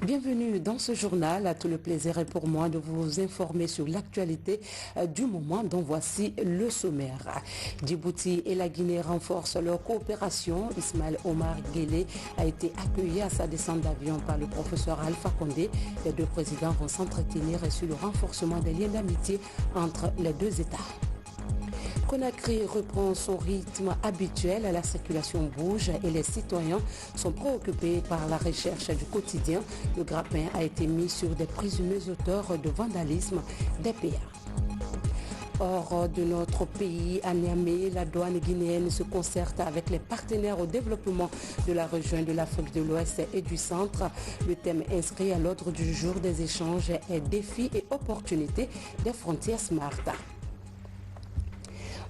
Bienvenue dans ce journal. Tout le plaisir est pour moi de vous informer sur l'actualité du moment dont voici le sommaire. Djibouti et la Guinée renforcent leur coopération. Ismaël Omar Guelleh a été accueilli à sa descente d'avion par le professeur Alpha Condé. Les deux présidents vont s'entretenir sur le renforcement des liens d'amitié entre les deux États. Conakry reprend son rythme habituel, la circulation bouge et les citoyens sont préoccupés par la recherche du quotidien. Le grappin a été mis sur des présumés auteurs de vandalisme des PA. Hors de notre pays, à Niamey, la douane guinéenne se concerte avec les partenaires au développement de la région de l'Afrique de l'Ouest et du Centre. Le thème inscrit à l'ordre du jour des échanges est défis et opportunités des frontières smart.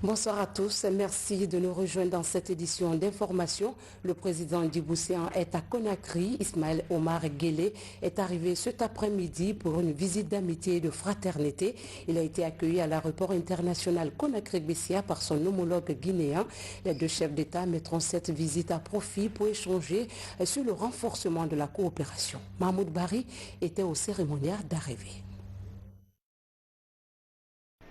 Bonsoir à tous, merci de nous rejoindre dans cette édition d'information. Le président djiboutien est à Conakry. Ismaël Omar Guelleh est arrivé cet après-midi pour une visite d'amitié et de fraternité. Il a été accueilli à l'aéroport international Conakry-Bessia par son homologue guinéen. Les deux chefs d'État mettront cette visite à profit pour échanger sur le renforcement de la coopération. Mahmoud Bari était au cérémonial d'arrivée.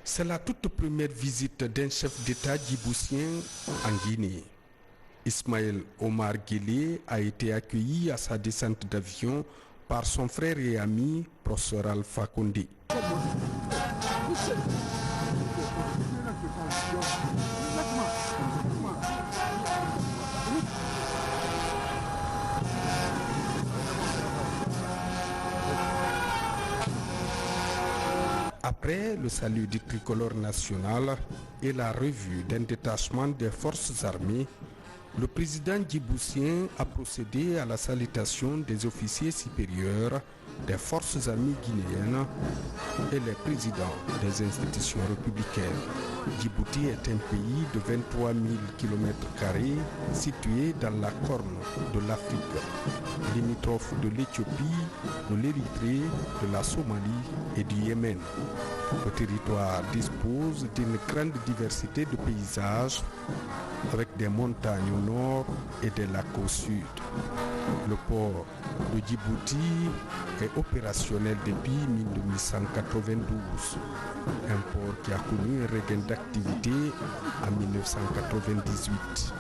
C'est la toute première visite d'un chef d'État djiboutien en Guinée. Ismaël Omar Guelleh a été accueilli à sa descente d'avion par son frère et ami, professeur Alpha Condé. Après le salut du tricolore national et la revue d'un détachement des forces armées, le président djiboutien a procédé à la salutation des officiers supérieurs des forces armées guinéennes et les présidents des institutions républicaines. Djibouti est un pays de 23 000 km² situé dans la corne de l'Afrique, limitrophe de l'Éthiopie, de l'Érythrée, de la Somalie et du Yémen. Le territoire dispose d'une grande diversité de paysages avec des montagnes au nord et des lacs au sud. Le port de Djibouti est opérationnel depuis 1892, un port qui a connu un regain d'activité en 1998.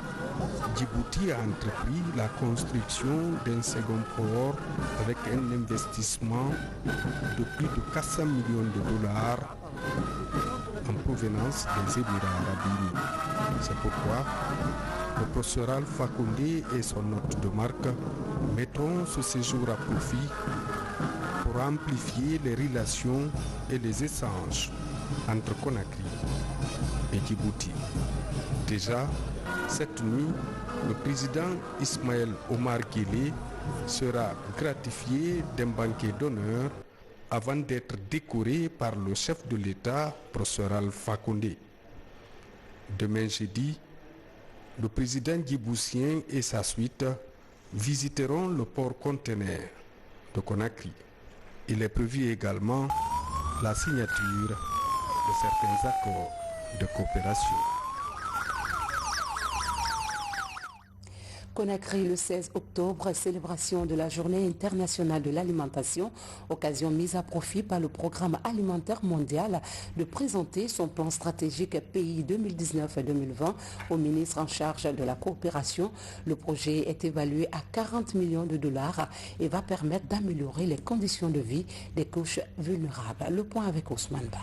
Djibouti a entrepris la construction d'un second port avec un investissement de plus de 400 millions de dollars en provenance des Émirats arabes unis. C'est pourquoi le professeur Alpha Condé et son hôte de marque mettront ce séjour à profit pour amplifier les relations et les échanges entre Conakry et Djibouti. Déjà, cette nuit, le président Ismaël Omar Guelleh sera gratifié d'un banquet d'honneur avant d'être décoré par le chef de l'État, professeur Alpha Condé. Demain jeudi, le président djiboutien et sa suite visiteront le port conteneur de Conakry. Il est prévu également la signature de certains accords de coopération. Conakry le 16 octobre, célébration de la Journée internationale de l'alimentation, occasion mise à profit par le Programme alimentaire mondial de présenter son plan stratégique pays 2019-2020 au ministre en charge de la coopération. Le projet est évalué à 40 millions de dollars et va permettre d'améliorer les conditions de vie des couches vulnérables. Le point avec Ousmane Ba.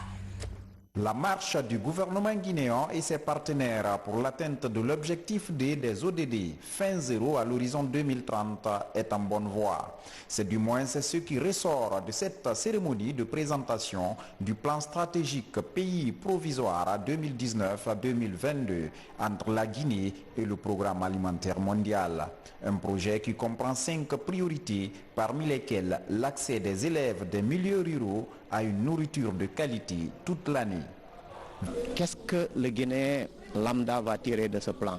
La marche du gouvernement guinéen et ses partenaires pour l'atteinte de l'objectif des ODD fin zéro à l'horizon 2030 est en bonne voie. C'est du moins ce qui ressort de cette cérémonie de présentation du plan stratégique pays provisoire à 2019-2022 entre la Guinée et le Programme alimentaire mondial. Un projet qui comprend 5 priorités, parmi lesquelles l'accès des élèves des milieux ruraux à une nourriture de qualité toute l'année. Qu'est-ce que le Guinéen lambda va tirer de ce plan?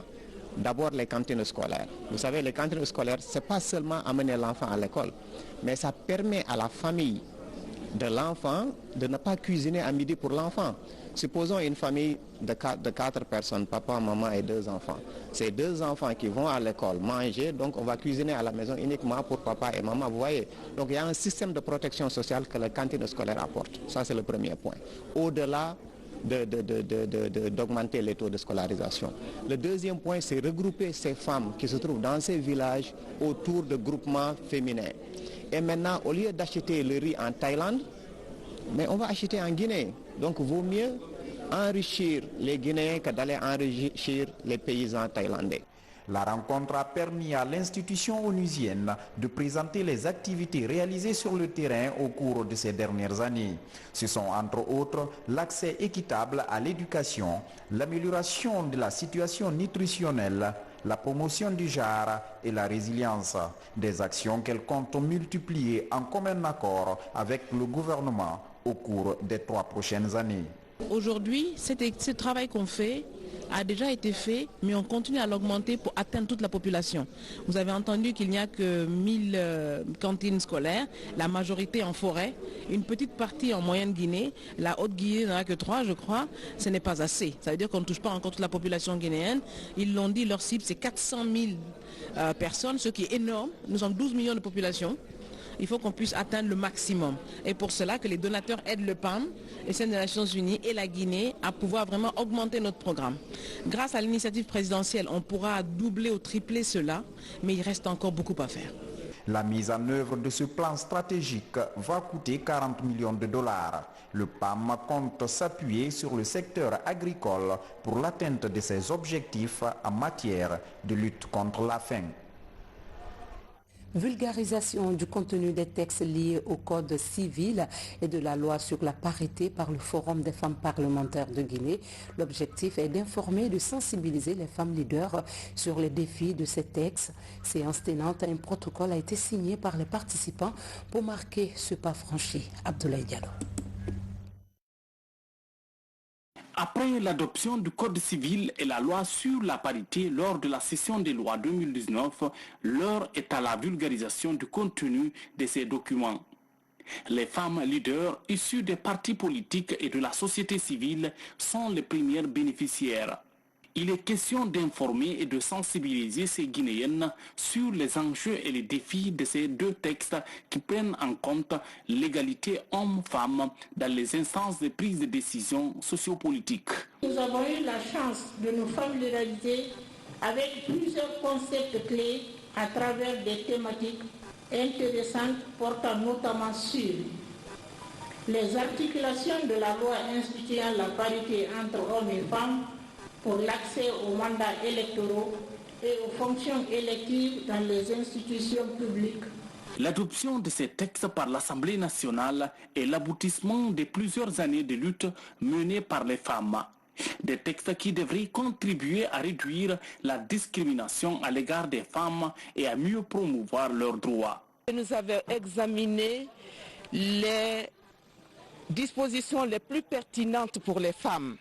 D'abord les cantines scolaires. Vous savez, les cantines scolaires, ce n'est pas seulement amener l'enfant à l'école, mais ça permet à la famille de l'enfant de ne pas cuisiner à midi pour l'enfant. Supposons une famille de 4 personnes, papa, maman et 2 enfants. Ces 2 enfants qui vont à l'école manger, donc on va cuisiner à la maison uniquement pour papa et maman, vous voyez. Donc il y a un système de protection sociale que la cantine scolaire apporte. Ça c'est le premier point. Au-delà d'augmenter les taux de scolarisation. Le deuxième point, c'est regrouper ces femmes qui se trouvent dans ces villages autour de groupements féminins. Et maintenant, au lieu d'acheter le riz en Thaïlande, mais on va acheter en Guinée. Donc, vaut mieux enrichir les Guinéens que d'aller enrichir les paysans thaïlandais. La rencontre a permis à l'institution onusienne de présenter les activités réalisées sur le terrain au cours de ces dernières années. Ce sont entre autres l'accès équitable à l'éducation, l'amélioration de la situation nutritionnelle, la promotion du genre et la résilience. Des actions qu'elle compte multiplier en commun accord avec le gouvernement au cours des 3 prochaines années. Aujourd'hui, ce travail qu'on fait a déjà été fait, mais on continue à l'augmenter pour atteindre toute la population. Vous avez entendu qu'il n'y a que 1000 cantines scolaires, la majorité en forêt, une petite partie en Moyenne-Guinée, la Haute-Guinée n'en a que 3 je crois, ce n'est pas assez. Ça veut dire qu'on ne touche pas encore toute la population guinéenne. Ils l'ont dit, leur cible c'est 400 000 personnes, ce qui est énorme. Nous sommes 12 millions de population. Il faut qu'on puisse atteindre le maximum. Et pour cela que les donateurs aident le PAM, les Nations des Nations Unies et la Guinée à pouvoir vraiment augmenter notre programme. Grâce à l'initiative présidentielle, on pourra doubler ou tripler cela, mais il reste encore beaucoup à faire. La mise en œuvre de ce plan stratégique va coûter 40 millions de dollars. Le PAM compte s'appuyer sur le secteur agricole pour l'atteinte de ses objectifs en matière de lutte contre la faim. Vulgarisation du contenu des textes liés au Code civil et de la loi sur la parité par le Forum des femmes parlementaires de Guinée. L'objectif est d'informer et de sensibiliser les femmes leaders sur les défis de ces textes. Séance tenante, un protocole a été signé par les participants pour marquer ce pas franchi. Abdoulaye Diallo. Après l'adoption du Code civil et la loi sur la parité lors de la session des lois 2019, l'heure est à la vulgarisation du contenu de ces documents. Les femmes leaders issues des partis politiques et de la société civile sont les premières bénéficiaires. Il est question d'informer et de sensibiliser ces Guinéennes sur les enjeux et les défis de ces 2 textes qui prennent en compte l'égalité homme-femme dans les instances de prise de décision sociopolitiques. Nous avons eu la chance de nous familiariser avec plusieurs concepts clés à travers des thématiques intéressantes portant notamment sur les articulations de la loi instituant la parité entre hommes et femmes, pour l'accès aux mandats électoraux et aux fonctions électives dans les institutions publiques. L'adoption de ces textes par l'Assemblée nationale est l'aboutissement de plusieurs années de lutte menées par les femmes. Des textes qui devraient contribuer à réduire la discrimination à l'égard des femmes et à mieux promouvoir leurs droits. Nous avons examiné les dispositions les plus pertinentes pour les femmes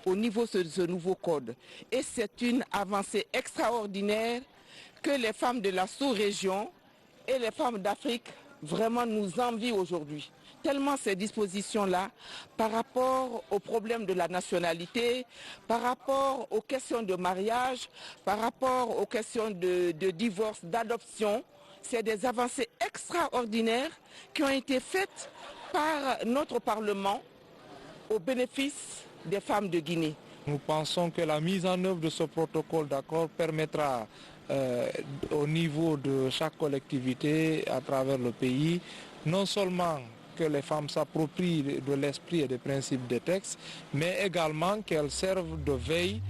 au niveau de ce nouveau code. Et c'est une avancée extraordinaire que les femmes de la sous-région et les femmes d'Afrique vraiment nous envient aujourd'hui. Tellement ces dispositions-là, par rapport aux problèmes de la nationalité, par rapport aux questions de mariage, par rapport aux questions de divorce, d'adoption, c'est des avancées extraordinaires qui ont été faites par notre Parlement au bénéfice des femmes de Guinée. Nous pensons que la mise en œuvre de ce protocole d'accord permettra au niveau de chaque collectivité à travers le pays, non seulement que les femmes s'approprient de l'esprit et des principes des textes, mais également qu'elles servent de veille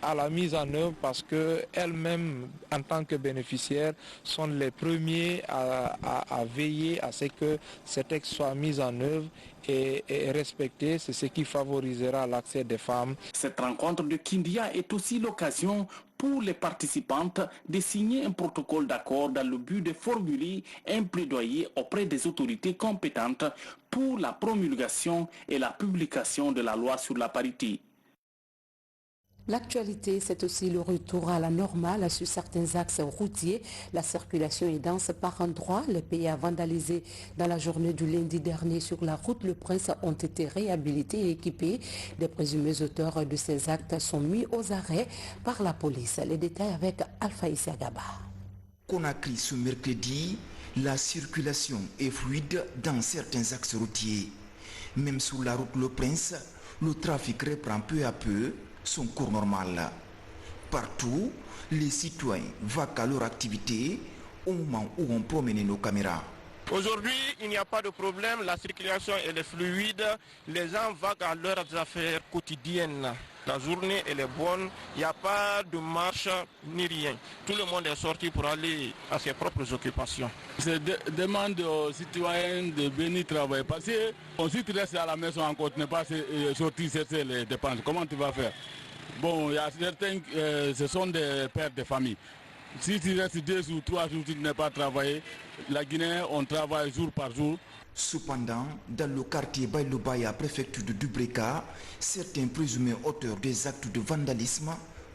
à la mise en œuvre parce qu'elles-mêmes, en tant que bénéficiaires, sont les premiers à veiller à ce que ces textes soient mis en œuvre et respectés. C'est ce qui favorisera l'accès des femmes. Cette rencontre de Kindia est aussi l'occasion pour les participantes de signer un protocole d'accord dans le but de formuler un plaidoyer auprès des autorités compétentes pour la promulgation et la publication de la loi sur la parité. L'actualité, c'est aussi le retour à la normale sur certains axes routiers. La circulation est dense par endroits. Les pays vandalisés dans la journée du lundi dernier sur la route Le Prince ont été réhabilités et équipés. Des présumés auteurs de ces actes sont mis aux arrêts par la police. Les détails avec Alpha Isiagaba. Conakry ce mercredi, la circulation est fluide dans certains axes routiers. Même sur la route Le Prince, le trafic reprend peu à peu son cours normal. Partout, les citoyens vaquent à leur activité au moment où on promène nos caméras. Aujourd'hui, il n'y a pas de problème, la circulation elle est fluide, les gens vaquent à leurs affaires quotidiennes. La journée elle est bonne, il n'y a pas de marche ni rien. Tout le monde est sorti pour aller à ses propres occupations. Je demande aux citoyens de venir travailler parce que si tu restes à la maison encore, tu n'es pas sorti chercher les dépenses. Comment tu vas faire? Bon, il y a certains, ce sont des pères de famille. Si tu restes 2 ou 3 jours, tu n'es pas travaillé, la Guinée, on travaille jour par jour. Cependant, dans le quartier Baïloubaya, préfecture de Dubreka, certains présumés auteurs des actes de vandalisme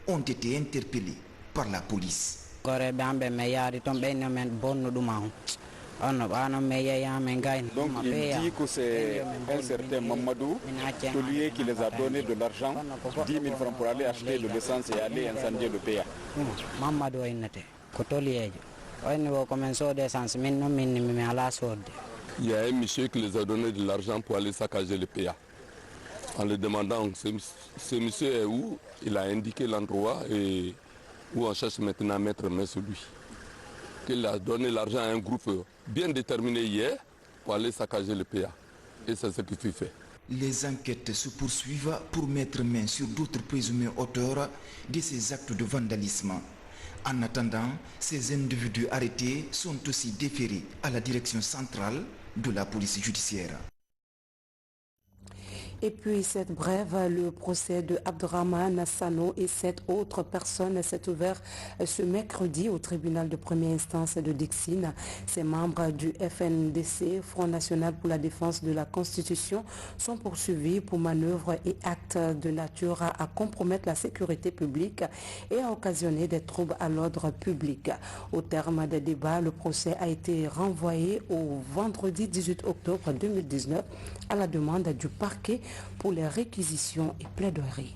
ont été interpellés par la police. Donc il dit que c'est un certain Mamadou, celui qui les a donné de l'argent, 10 000 francs pour aller acheter de l'essence et aller incendier le pays. Il y a un monsieur qui les a donné de l'argent pour aller saccager le PA. En le demandant, ce monsieur est où? Il a indiqué l'endroit et où on cherche maintenant à mettre main sur lui. Qu'il a donné l'argent à un groupe bien déterminé hier pour aller saccager le PA. Et c'est ce qui fut fait. Les enquêtes se poursuivent pour mettre main sur d'autres présumés auteurs de ces actes de vandalisme. En attendant, ces individus arrêtés sont aussi déférés à la direction centrale de la police judiciaire. Et puis cette brève, le procès de Abdurrahman Sano et 7 autres personnes s'est ouvert ce mercredi au tribunal de première instance de Dixine. Ces membres du FNDC, Front National pour la Défense de la Constitution, sont poursuivis pour manœuvres et actes de nature à compromettre la sécurité publique et à occasionner des troubles à l'ordre public. Au terme des débats, le procès a été renvoyé au vendredi 18 octobre 2019 à la demande du parquet pour les réquisitions et plaidoiries.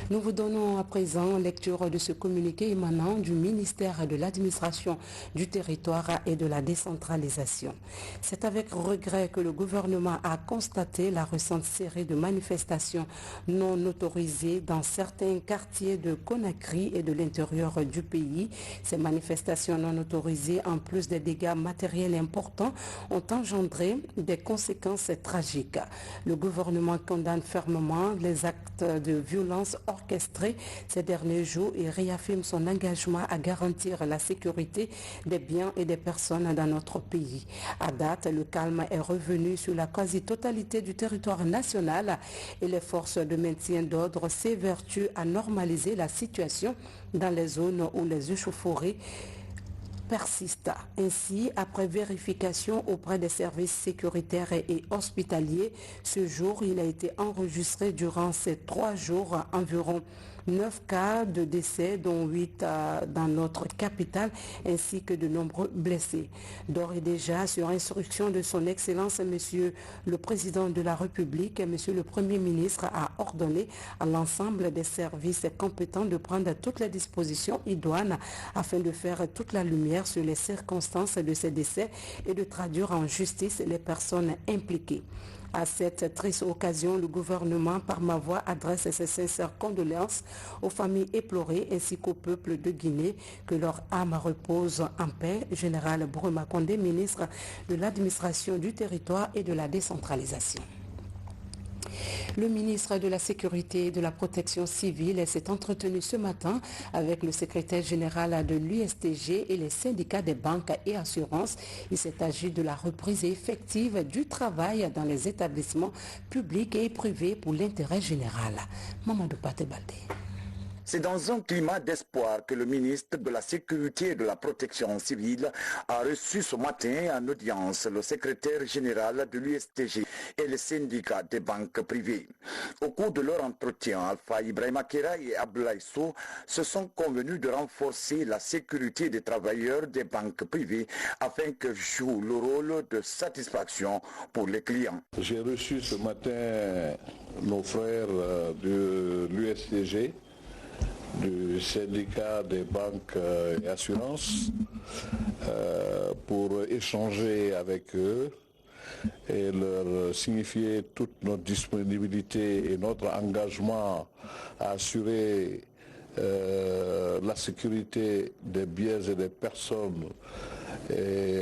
Nous vous donnons à présent lecture de ce communiqué émanant du ministère de l'Administration du Territoire et de la Décentralisation. C'est avec regret que le gouvernement a constaté la récente série de manifestations non autorisées dans certains quartiers de Conakry et de l'intérieur du pays. Ces manifestations non autorisées, en plus des dégâts matériels importants, ont engendré des conséquences tragiques. Le gouvernement condamne fermement les actes de violence orchestré ces derniers jours et réaffirme son engagement à garantir la sécurité des biens et des personnes dans notre pays. À date, le calme est revenu sur la quasi-totalité du territoire national et les forces de maintien d'ordre s'évertuent à normaliser la situation dans les zones où les échauffourées persiste. Ainsi, après vérification auprès des services sécuritaires et hospitaliers, ce jour, il a été enregistré durant ces 3 jours environ 9 cas de décès, dont 8 dans notre capitale, ainsi que de nombreux blessés. D'ores et déjà, sur instruction de son Excellence, Monsieur le Président de la République, Monsieur le Premier ministre a ordonné à l'ensemble des services compétents de prendre toutes les dispositions idoines afin de faire toute la lumière sur les circonstances de ces décès et de traduire en justice les personnes impliquées. À cette triste occasion, le gouvernement, par ma voix, adresse ses sincères condoléances aux familles éplorées ainsi qu'au peuple de Guinée. Que leur âme repose en paix. Général Bourema Condé, ministre de l'Administration du Territoire et de la Décentralisation. Le ministre de la Sécurité et de la Protection civile s'est entretenu ce matin avec le secrétaire général de l'USTG et les syndicats des banques et assurances. Il s'est agi de la reprise effective du travail dans les établissements publics et privés pour l'intérêt général. Mamadou Paté Baldé. C'est dans un climat d'espoir que le ministre de la Sécurité et de la Protection civile a reçu ce matin en audience le secrétaire général de l'USTG et le syndicat des banques privées. Au cours de leur entretien, Alpha Ibrahima Kera et Abdoulaye Sow se sont convenus de renforcer la sécurité des travailleurs des banques privées afin que jouent le rôle de satisfaction pour les clients. J'ai reçu ce matin nos frères de l'USTG, du syndicat des banques et assurances, pour échanger avec eux et leur signifier toute notre disponibilité et notre engagement à assurer la sécurité des biens et des personnes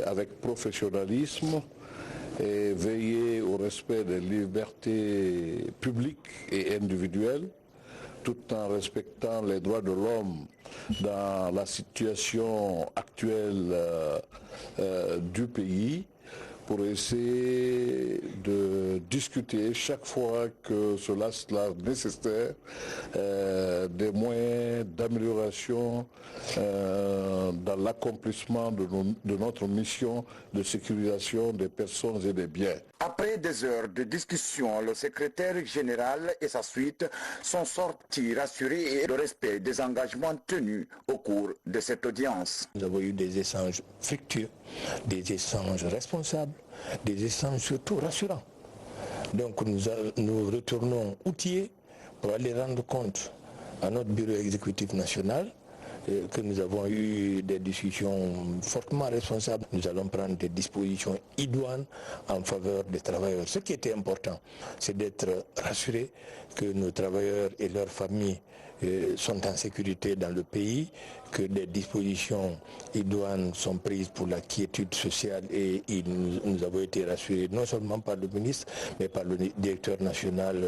avec professionnalisme et veiller au respect des libertés publiques et individuelles, tout en respectant les droits de l'homme dans la situation actuelle du pays, pour essayer de discuter chaque fois que cela sera nécessaire des moyens d'amélioration dans l'accomplissement de notre mission de sécurisation des personnes et des biens. Après des heures de discussion, le secrétaire général et sa suite sont sortis rassurés et le respect des engagements tenus au cours de cette audience. Nous avons eu des échanges fructueux, des échanges responsables, des échanges surtout rassurants. Donc nous retournons outillés pour aller rendre compte à notre bureau exécutif national que nous avons eu des discussions fortement responsables. Nous allons prendre des dispositions idoines en faveur des travailleurs. Ce qui était important, c'est d'être rassurés que nos travailleurs et leurs familles sont en sécurité dans le pays, que des dispositions idoines sont prises pour la quiétude sociale et nous avons été rassurés non seulement par le ministre, mais par le directeur national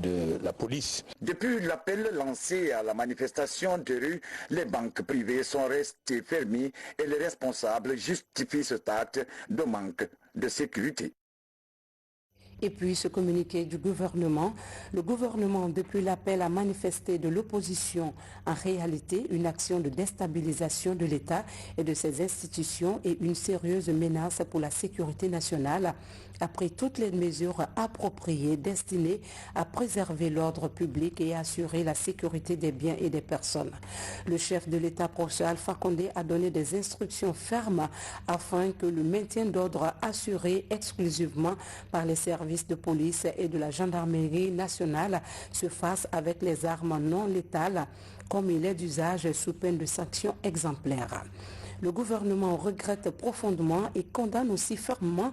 de la police. Depuis l'appel lancé à la manifestation de rue, les banques privées sont restées fermées et les responsables justifient ce stade de manque de sécurité. Et puis ce communiqué du gouvernement, le gouvernement, depuis l'appel à manifester de l'opposition, en réalité une action de déstabilisation de l'État et de ses institutions et une sérieuse menace pour la sécurité nationale, a pris toutes les mesures appropriées destinées à préserver l'ordre public et assurer la sécurité des biens et des personnes. Le chef de l'État, professeur Alpha Condé, a donné des instructions fermes afin que le maintien d'ordre assuré exclusivement par les services de police et de la gendarmerie nationale se fasse avec les armes non létales, comme il est d'usage sous peine de sanctions exemplaires. Le gouvernement regrette profondément et condamne aussi fermement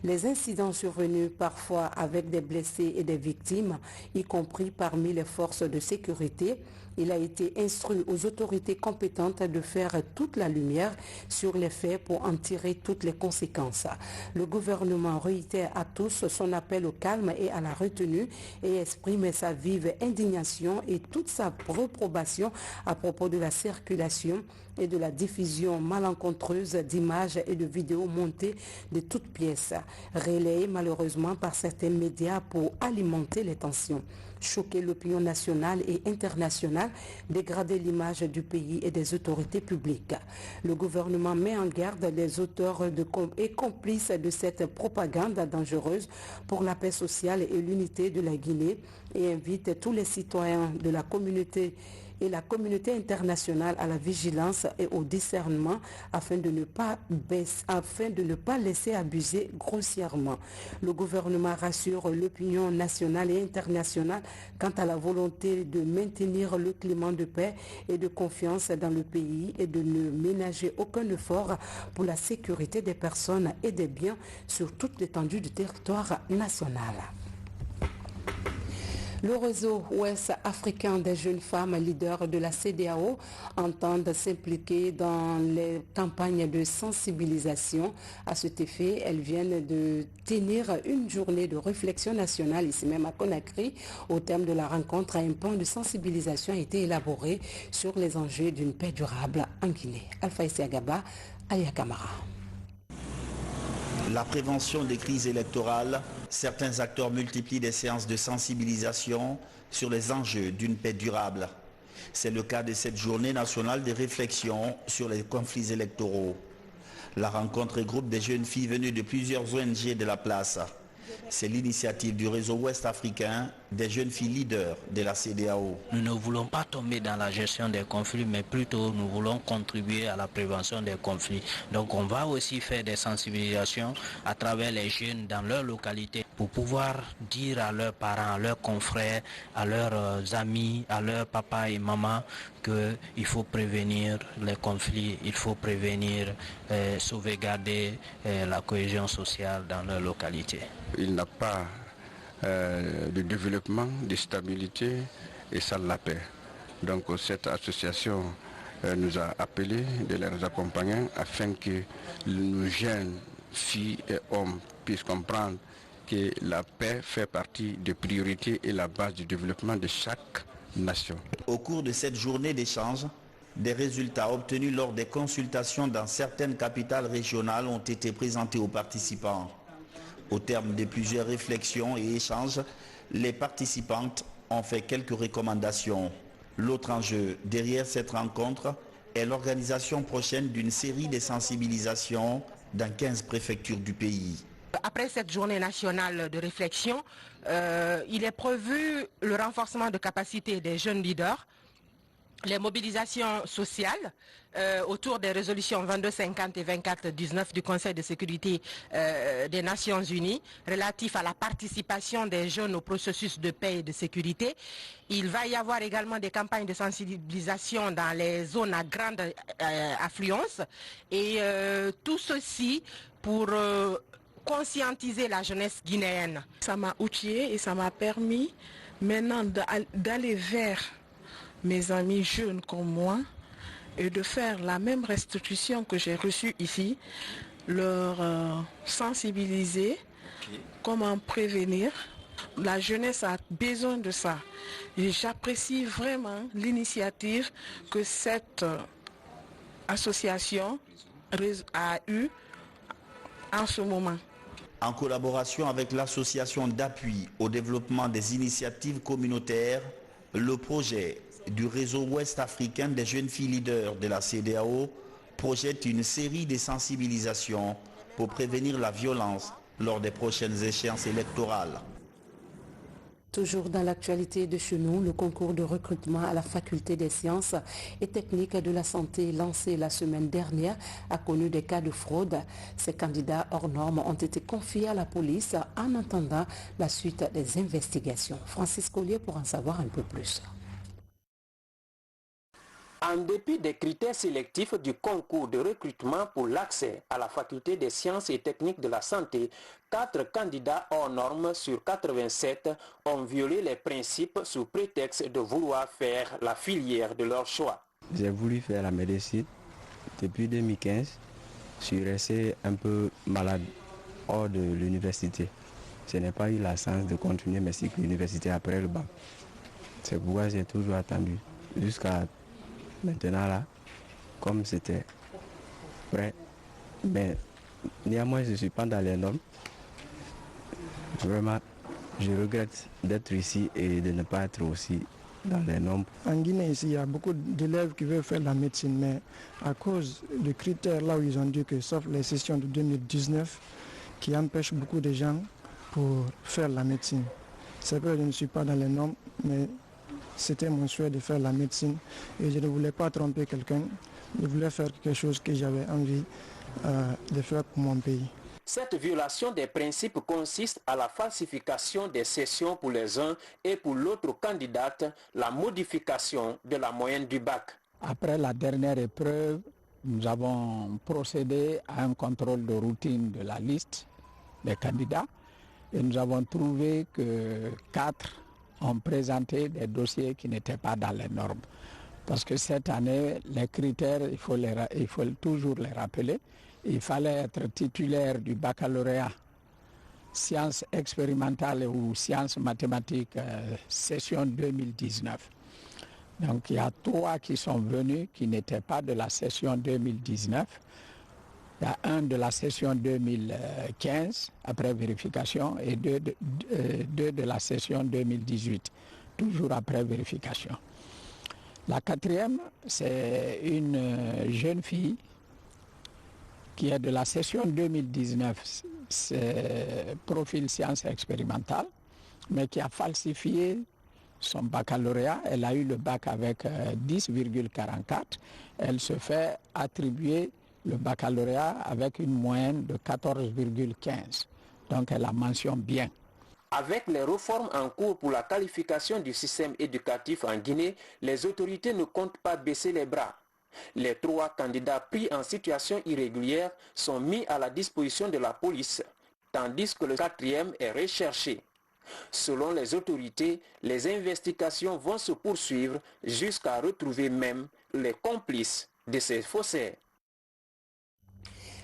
les incidents survenus parfois avec des blessés et des victimes, y compris parmi les forces de sécurité. Il a été instruit aux autorités compétentes de faire toute la lumière sur les faits pour en tirer toutes les conséquences. Le gouvernement réitère à tous son appel au calme et à la retenue et exprime sa vive indignation et toute sa réprobation à propos de la circulation et de la diffusion malencontreuse d'images et de vidéos montées de toutes pièces, relayées malheureusement par certains médias pour alimenter les tensions, choquer l'opinion nationale et internationale, dégrader l'image du pays et des autorités publiques. Le gouvernement met en garde les auteurs et complices de cette propagande dangereuse pour la paix sociale et l'unité de la Guinée et invite tous les citoyens de la communauté et la communauté internationale à la vigilance et au discernement afin de ne pas laisser abuser grossièrement. Le gouvernement rassure l'opinion nationale et internationale quant à la volonté de maintenir le climat de paix et de confiance dans le pays et de ne ménager aucun effort pour la sécurité des personnes et des biens sur toute l'étendue du territoire national. Le réseau ouest africain des jeunes femmes leaders de la CEDEAO entendent s'impliquer dans les campagnes de sensibilisation. À cet effet, elles viennent de tenir une journée de réflexion nationale ici même à Conakry. Au terme de la rencontre, un plan de sensibilisation a été élaboré sur les enjeux d'une paix durable en Guinée. Alpha Isiagaba, Alia Kamara. La prévention des crises électorales, certains acteurs multiplient des séances de sensibilisation sur les enjeux d'une paix durable. C'est le cas de cette journée nationale de réflexion sur les conflits électoraux. La rencontre regroupe des jeunes filles venues de plusieurs ONG de la place. C'est l'initiative du réseau ouest africain des jeunes filles leaders de la CEDEAO. Nous ne voulons pas tomber dans la gestion des conflits, mais plutôt nous voulons contribuer à la prévention des conflits. Donc on va aussi faire des sensibilisations à travers les jeunes dans leur localité pour pouvoir dire à leurs parents, à leurs confrères, à leurs amis, à leurs papas et mamans qu'il faut prévenir les conflits, il faut prévenir, sauvegarder la cohésion sociale dans leur localité. Il n'a pas de développement, de stabilité et sans la paix. Donc cette association nous a appelés de les accompagner afin que nos jeunes filles et hommes puissent comprendre que la paix fait partie des priorités et la base du développement de chaque nation. Au cours de cette journée d'échange, des résultats obtenus lors des consultations dans certaines capitales régionales ont été présentés aux participants. Au terme de plusieurs réflexions et échanges, les participantes ont fait quelques recommandations. L'autre enjeu derrière cette rencontre est l'organisation prochaine d'une série de sensibilisations dans 15 préfectures du pays. Après cette journée nationale de réflexion, il est prévu le renforcement de capacités des jeunes leaders, les mobilisations sociales autour des résolutions 2250 et 2419 du Conseil de sécurité des Nations Unies relatifs à la participation des jeunes au processus de paix et de sécurité. Il va y avoir également des campagnes de sensibilisation dans les zones à grande affluence et tout ceci pour conscientiser la jeunesse guinéenne. Ça m'a outillé et ça m'a permis maintenant d'aller vers mes amis jeunes comme moi et de faire la même restitution que j'ai reçue ici, leur sensibiliser, comment prévenir. La jeunesse a besoin de ça. Et j'apprécie vraiment l'initiative que cette association a eue en ce moment. En collaboration avec l'association d'appui au développement des initiatives communautaires, le projet du réseau ouest africain des jeunes filles leaders de la CEDEAO projette une série de sensibilisations pour prévenir la violence lors des prochaines échéances électorales. Toujours dans l'actualité de chez nous, le concours de recrutement à la faculté des sciences et techniques de la santé lancé la semaine dernière a connu des cas de fraude. Ces candidats hors normes ont été confiés à la police en attendant la suite des investigations. Francis Collier pour en savoir un peu plus. En dépit des critères sélectifs du concours de recrutement pour l'accès à la faculté des sciences et techniques de la santé, 4 candidats hors normes sur 87 ont violé les principes sous prétexte de vouloir faire la filière de leur choix. J'ai voulu faire la médecine depuis 2015. Je suis resté un peu malade hors de l'université. Je n'ai pas eu la chance de continuer mes cycles universitaires après le bac. C'est pourquoi j'ai toujours attendu jusqu'à maintenant là, comme c'était prêt, mais néanmoins je ne suis pas dans les normes. Vraiment, je regrette d'être ici et de ne pas être aussi dans les normes. En Guinée, ici, il y a beaucoup d'élèves qui veulent faire la médecine, mais à cause des critères là où ils ont dit que, sauf les sessions de 2019, qui empêchent beaucoup de gens pour faire la médecine. C'est vrai que je ne suis pas dans les normes, mais c'était mon souhait de faire la médecine et je ne voulais pas tromper quelqu'un. Je voulais faire quelque chose que j'avais envie de faire pour mon pays. Cette violation des principes consiste à la falsification des sessions pour les uns et pour l'autre candidate, la modification de la moyenne du bac. Après la dernière épreuve, nous avons procédé à un contrôle de routine de la liste des candidats et nous avons trouvé que 4 ont présenté des dossiers qui n'étaient pas dans les normes. Parce que cette année, les critères, il faut toujours les rappeler. Il fallait être titulaire du baccalauréat sciences expérimentales ou sciences mathématiques session 2019. Donc il y a 3 qui sont venus qui n'étaient pas de la session 2019. Il y a un de la session 2015 après vérification et 2 de la session 2018, toujours après vérification. La quatrième, c'est une jeune fille qui est de la session 2019, c'est profil sciences expérimentales, mais qui a falsifié son baccalauréat. Elle a eu le bac avec 10,44. Elle se fait attribuer le baccalauréat avec une moyenne de 14,15. Donc elle a mention bien. Avec les réformes en cours pour la qualification du système éducatif en Guinée, les autorités ne comptent pas baisser les bras. Les 3 candidats pris en situation irrégulière sont mis à la disposition de la police, tandis que le 4e est recherché. Selon les autorités, les investigations vont se poursuivre jusqu'à retrouver même les complices de ces faussaires.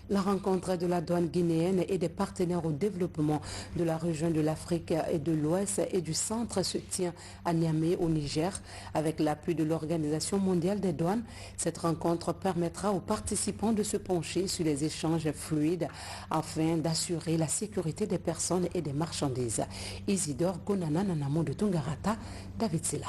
La rencontre de la douane guinéenne et des partenaires au développement de la région de l'Afrique et de l'Ouest et du Centre se tient à Niamey au Niger avec l'appui de l'Organisation mondiale des douanes. Cette rencontre permettra aux participants de se pencher sur les échanges fluides afin d'assurer la sécurité des personnes et des marchandises. Isidore Gonana Nanamo de Tungarata, David Silla.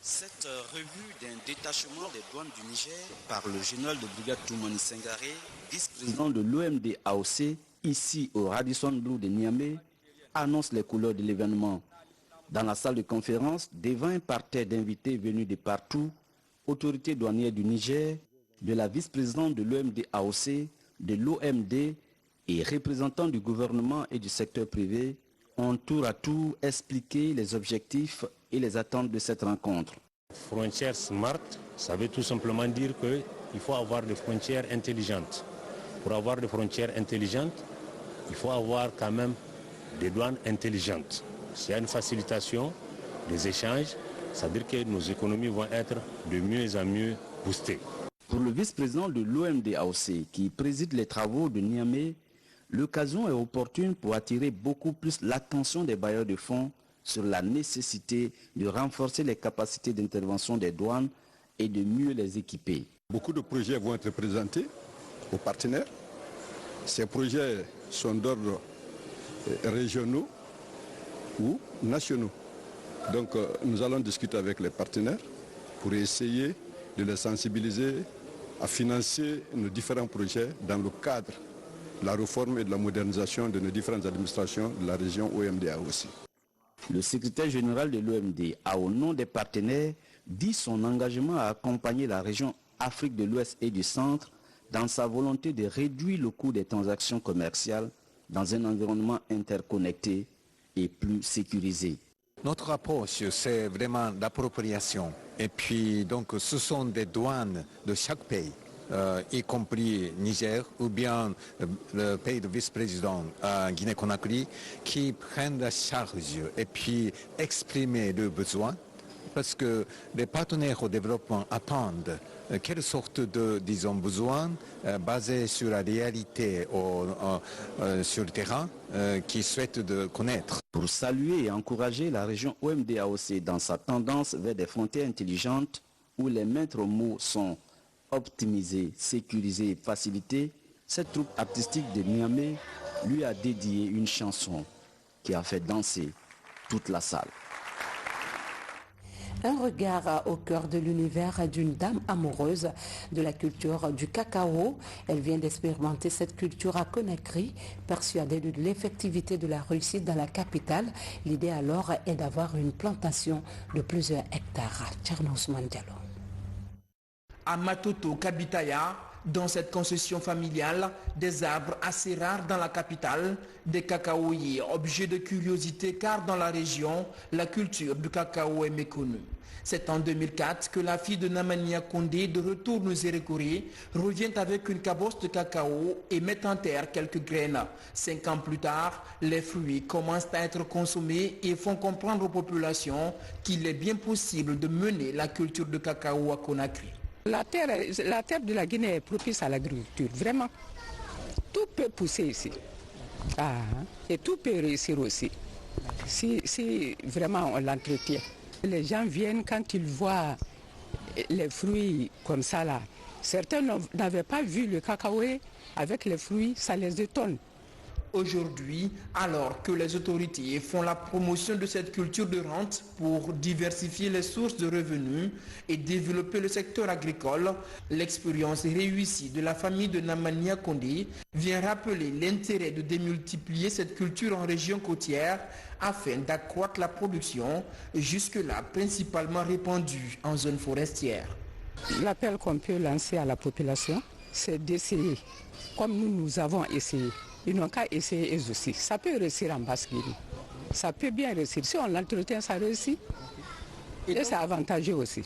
Cette revue d'un détachement des douanes du Niger par le général de brigade Toumani Sengaré, vice-président de l'OMD AOC, ici au Radisson Blu de Niamey, annonce les couleurs de l'événement. Dans la salle de conférence, devant un parterre d'invités venus de partout, autorités douanières du Niger, de la vice-présidente de l'OMD AOC, de l'OMD et représentants du gouvernement et du secteur privé, ont tour à tour expliqué les objectifs et les attentes de cette rencontre. Frontières smart, ça veut tout simplement dire qu'il faut avoir des frontières intelligentes. Pour avoir des frontières intelligentes, il faut avoir quand même des douanes intelligentes. S'il y a une facilitation des échanges, ça veut dire que nos économies vont être de mieux en mieux boostées. Pour le vice-président de l'OMD AOC, qui préside les travaux de Niamey, l'occasion est opportune pour attirer beaucoup plus l'attention des bailleurs de fonds sur la nécessité de renforcer les capacités d'intervention des douanes et de mieux les équiper. Beaucoup de projets vont être présentés aux partenaires. Ces projets sont d'ordre régionaux ou nationaux. Donc nous allons discuter avec les partenaires pour essayer de les sensibiliser à financer nos différents projets dans le cadre de la réforme et de la modernisation de nos différentes administrations de la région OMDA aussi. Le secrétaire général de l'OMD a, au nom des partenaires, dit son engagement à accompagner la région Afrique de l'Ouest et du Centre dans sa volonté de réduire le coût des transactions commerciales dans un environnement interconnecté et plus sécurisé. Notre approche, c'est vraiment l'appropriation. Et puis, donc, ce sont des douanes de chaque pays, y compris Niger ou bien le pays de vice-président Guinée-Conakry, qui prennent la charge et puis exprimer leurs besoins. Parce que les partenaires au développement attendent quelle sorte de, disons, besoins basés sur la réalité sur le terrain qu'ils souhaitent de connaître. Pour saluer et encourager la région OMD-AOC dans sa tendance vers des frontières intelligentes où les maîtres mots sont optimisés, sécurisés et facilités, cette troupe artistique de Niamey lui a dédié une chanson qui a fait danser toute la salle. Un regard au cœur de l'univers d'une dame amoureuse de la culture du cacao. Elle vient d'expérimenter cette culture à Conakry, persuadée de l'effectivité de la réussite dans la capitale. L'idée alors est d'avoir une plantation de plusieurs hectares. Tcherno Ousmane Diallo. À Matoto, Kabitaya, dans cette concession familiale, des arbres assez rares dans la capitale, des cacaoyers, objet de curiosité car dans la région, la culture du cacao est méconnue. C'est en 2004 que la fille de Namania Kondé, de retour aux Zérékoré, revient avec une cabosse de cacao et met en terre quelques graines. 5 ans plus tard, les fruits commencent à être consommés et font comprendre aux populations qu'il est bien possible de mener la culture de cacao à Conakry. La terre de la Guinée est propice à l'agriculture, vraiment. Tout peut pousser ici. Et tout peut réussir aussi, si vraiment on l'entretient. Les gens viennent quand ils voient les fruits comme ça là. Certains n'avaient pas vu le cacao avec les fruits, ça les étonne. Aujourd'hui, alors que les autorités font la promotion de cette culture de rente pour diversifier les sources de revenus et développer le secteur agricole, l'expérience réussie de la famille de Namania Kondé vient rappeler l'intérêt de démultiplier cette culture en région côtière afin d'accroître la production, jusque-là principalement répandue en zone forestière. L'appel qu'on peut lancer à la population, c'est d'essayer, comme nous avons essayé. Ils n'ont qu'à essayer eux aussi. Ça peut réussir en Basse-Guinée. Ça peut bien réussir. Si on l'entretient, ça réussit. Et c'est avantageux aussi.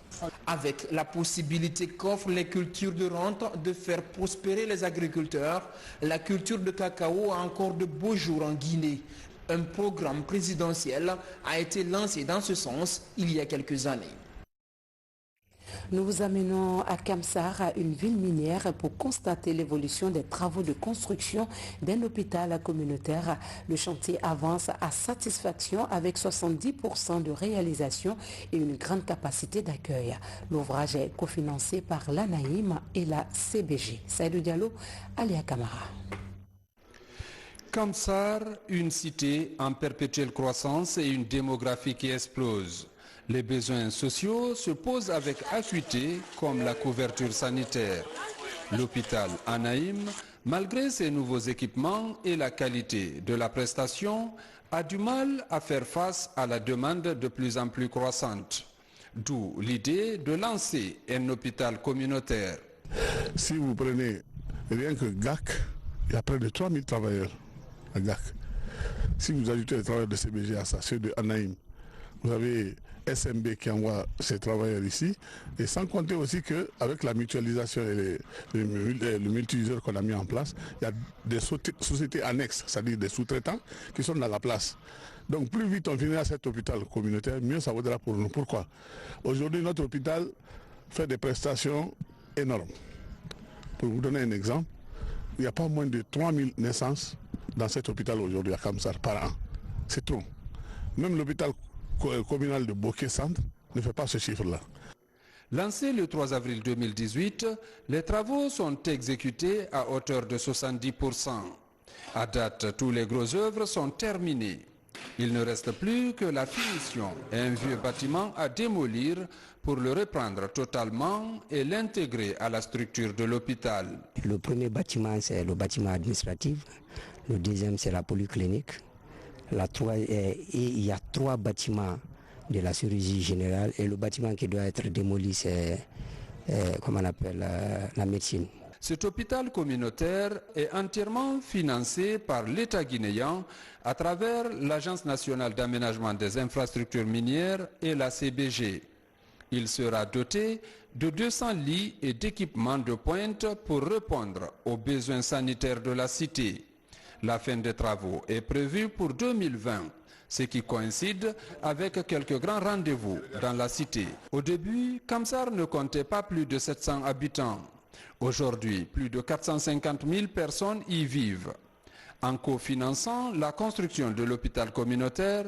Avec la possibilité qu'offrent les cultures de rente de faire prospérer les agriculteurs, la culture de cacao a encore de beaux jours en Guinée. Un programme présidentiel a été lancé dans ce sens il y a quelques années. Nous vous amenons à Kamsar, une ville minière, pour constater l'évolution des travaux de construction d'un hôpital communautaire. Le chantier avance à satisfaction avec 70% de réalisation et une grande capacité d'accueil. L'ouvrage est cofinancé par l'ANAIM et la CBG. Saïdou Diallo, Alia Kamara. Kamsar, une cité en perpétuelle croissance et une démographie qui explose. Les besoins sociaux se posent avec acuité, comme la couverture sanitaire. L'hôpital Anaïm, malgré ses nouveaux équipements et la qualité de la prestation, a du mal à faire face à la demande de plus en plus croissante. D'où l'idée de lancer un hôpital communautaire. Si vous prenez rien que GAC, il y a près de 3000 travailleurs à GAC. Si vous ajoutez les travailleurs de CBG à ça, ceux de Anaïm, vous avez SMB qui envoie ses travailleurs ici, et sans compter aussi qu'avec la mutualisation et le multi-useur qu'on a mis en place, il y a des sociétés annexes, c'est-à-dire des sous-traitants qui sont dans la place. Donc plus vite on finira cet hôpital communautaire, mieux ça vaudra pour nous. Pourquoi? Aujourd'hui notre hôpital fait des prestations énormes. Pour vous donner un exemple, il n'y a pas moins de 3000 naissances dans cet hôpital aujourd'hui à Kamsar par an. C'est trop. Même l'hôpital communal de Bokeh Centre ne fait pas ce chiffre-là. Lancé le 3 avril 2018, les travaux sont exécutés à hauteur de 70%. À date, tous les gros œuvres sont terminés. Il ne reste plus que la finition et un vieux bâtiment à démolir pour le reprendre totalement et l'intégrer à la structure de l'hôpital. Le premier bâtiment, c'est le bâtiment administratif. Le deuxième, c'est la polyclinique. Il y a 3 bâtiments de la chirurgie générale et le bâtiment qui doit être démoli, c'est comment on appelle la médecine. Cet hôpital communautaire est entièrement financé par l'État guinéen à travers l'Agence nationale d'aménagement des infrastructures minières et la CBG. Il sera doté de 200 lits et d'équipements de pointe pour répondre aux besoins sanitaires de la cité. La fin des travaux est prévue pour 2020, ce qui coïncide avec quelques grands rendez-vous dans la cité. Au début, Kamsar ne comptait pas plus de 700 habitants. Aujourd'hui, plus de 450 000 personnes y vivent. En cofinançant la construction de l'hôpital communautaire,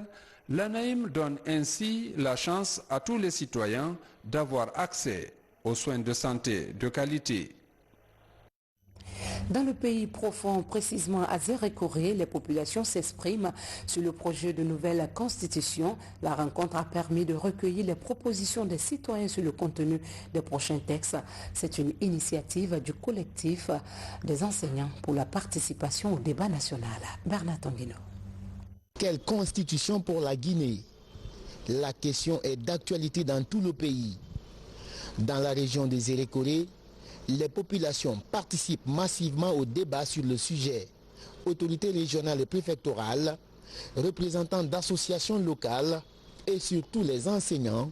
l'ANAIM donne ainsi la chance à tous les citoyens d'avoir accès aux soins de santé de qualité. Dans le pays profond, précisément à Zérékoré, les populations s'expriment sur le projet de nouvelle constitution. La rencontre a permis de recueillir les propositions des citoyens sur le contenu des prochains textes. C'est une initiative du collectif des enseignants pour la participation au débat national. Bernard Tanguino. Quelle constitution pour la Guinée? La question est d'actualité dans tout le pays. Dans la région de Zérékoré, les populations participent massivement au débat sur le sujet. Autorités régionales et préfectorales, représentants d'associations locales et surtout les enseignants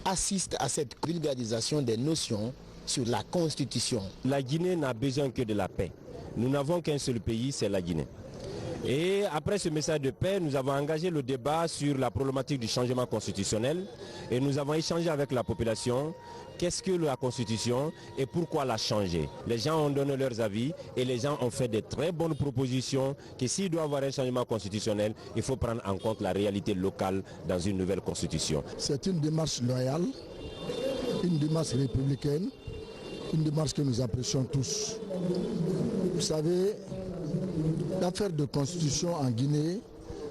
assistent à cette vulgarisation des notions sur la Constitution. La Guinée n'a besoin que de la paix. Nous n'avons qu'un seul pays, c'est la Guinée. Et après ce message de paix, nous avons engagé le débat sur la problématique du changement constitutionnel et nous avons échangé avec la population. Qu'est-ce que la Constitution et pourquoi la changer? Les gens ont donné leurs avis et les gens ont fait de très bonnes propositions que s'il doit y avoir un changement constitutionnel, il faut prendre en compte la réalité locale dans une nouvelle constitution. C'est une démarche loyale, une démarche républicaine, une démarche que nous apprécions tous. Vous savez, l'affaire de constitution en Guinée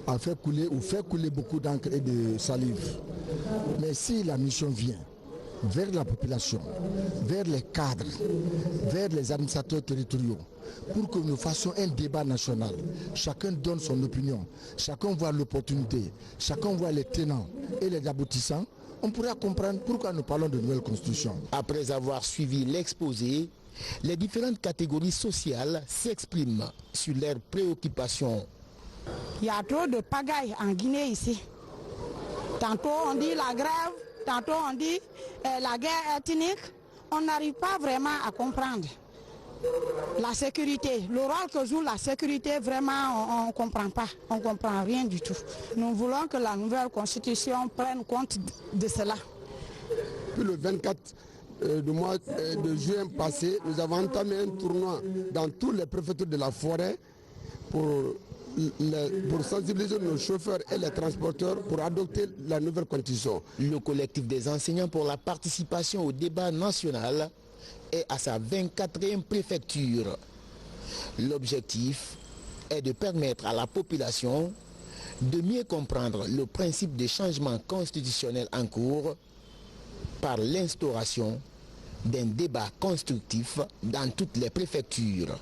a fait couler beaucoup d'encre et de salive. Mais si la mission vient vers la population, vers les cadres, vers les administrateurs territoriaux, pour que nous fassions un débat national, chacun donne son opinion, chacun voit l'opportunité, chacun voit les tenants et les aboutissants, on pourra comprendre pourquoi nous parlons de nouvelle constitution. Après avoir suivi l'exposé, les différentes catégories sociales s'expriment sur leurs préoccupations. Il y a trop de pagaille en Guinée ici. Tantôt on dit la grève, tantôt on dit la guerre ethnique. On n'arrive pas vraiment à comprendre. La sécurité, le rôle que joue la sécurité, vraiment on ne comprend pas, on ne comprend rien du tout. Nous voulons que la nouvelle constitution prenne compte de cela. Puis le 24 du mois de juin passé, nous avons entamé un tournoi dans toutes les préfectures de la forêt pour sensibiliser nos chauffeurs et les transporteurs pour adopter la nouvelle constitution. Le collectif des enseignants pour la participation au débat national est à sa 24e préfecture. L'objectif est de permettre à la population de mieux comprendre le principe des changements constitutionnels en cours par l'instauration d'un débat constructif dans toutes les préfectures.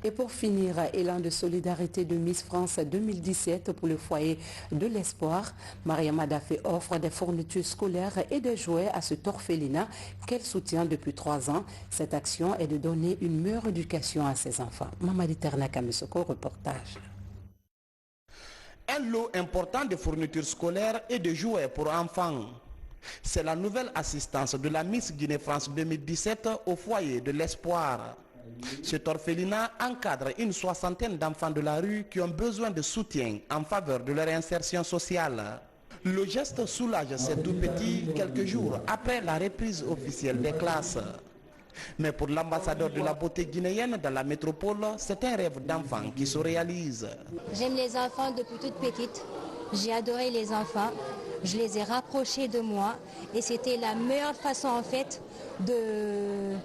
Et pour finir, élan de solidarité de Miss France 2017 pour le foyer de l'espoir. Mariama Dafé offre des fournitures scolaires et des jouets à cet orphelinat qu'elle soutient depuis 3 ans. Cette action est de donner une meilleure éducation à ses enfants. Mamadi Ternaka Mesoko, reportage. Un lot important de fournitures scolaires et de jouets pour enfants. C'est la nouvelle assistance de la Miss Guinée France 2017 au foyer de l'espoir. Cet orphelinat encadre une 60aine d'enfants de la rue qui ont besoin de soutien en faveur de leur insertion sociale. Le geste soulage ces tout petits quelques jours après la reprise officielle des classes. Mais pour l'ambassadeur de la beauté guinéenne dans la métropole, c'est un rêve d'enfant qui se réalise. J'aime les enfants depuis toute petite. J'ai adoré les enfants. Je les ai rapprochés de moi et c'était la meilleure façon en fait de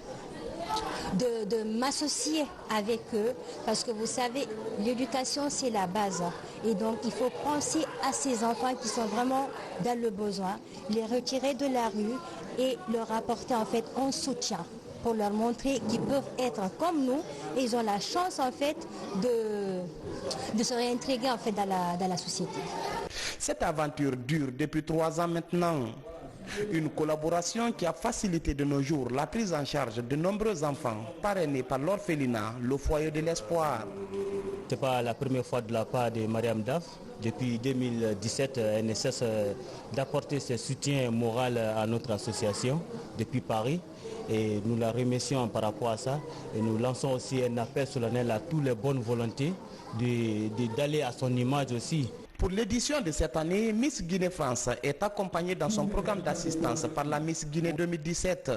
m'associer avec eux parce que vous savez, l'éducation c'est la base et donc il faut penser à ces enfants qui sont vraiment dans le besoin, les retirer de la rue et leur apporter en fait un soutien pour leur montrer qu'ils peuvent être comme nous et ils ont la chance en fait de se réintégrer en fait dans la société. Cette aventure dure depuis 3 ans maintenant. Une collaboration qui a facilité de nos jours la prise en charge de nombreux enfants parrainés par l'orphelinat, le foyer de l'espoir. Ce n'est pas la première fois de la part de Mariam Daf. Depuis 2017, elle ne cesse d'apporter ce soutien moral à notre association depuis Paris. Et nous la remercions par rapport à ça. Et nous lançons aussi un appel solennel à toutes les bonnes volontés d'aller à son image aussi. Pour l'édition de cette année, Miss Guinée France est accompagnée dans son programme d'assistance par la Miss Guinée 2017.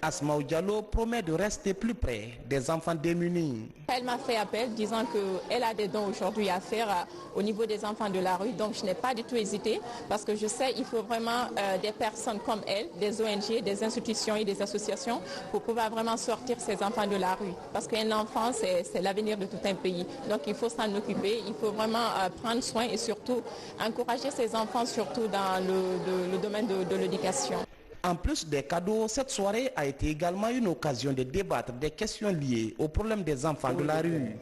Asmaou Diallo promet de rester plus près des enfants démunis. Elle m'a fait appel disant qu'elle a des dons aujourd'hui à faire au niveau des enfants de la rue. Donc je n'ai pas du tout hésité parce que je sais qu'il faut vraiment des personnes comme elle, des ONG, des institutions et des associations pour pouvoir vraiment sortir ces enfants de la rue. Parce qu'un enfant, c'est l'avenir de tout un pays. Donc il faut s'en occuper, il faut vraiment prendre soin et surtout encourager ces enfants, surtout dans le domaine de l'éducation. En plus des cadeaux, cette soirée a été également une occasion de débattre des questions liées aux problèmes des enfants de la rue.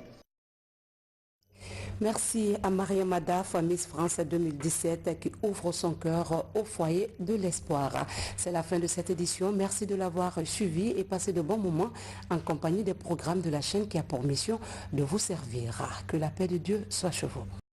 Merci à Mariama Daf, Miss France 2017, qui ouvre son cœur au foyer de l'espoir. C'est la fin de cette édition. Merci de l'avoir suivi et passé de bons moments en compagnie des programmes de la chaîne qui a pour mission de vous servir. Que la paix de Dieu soit chez vous.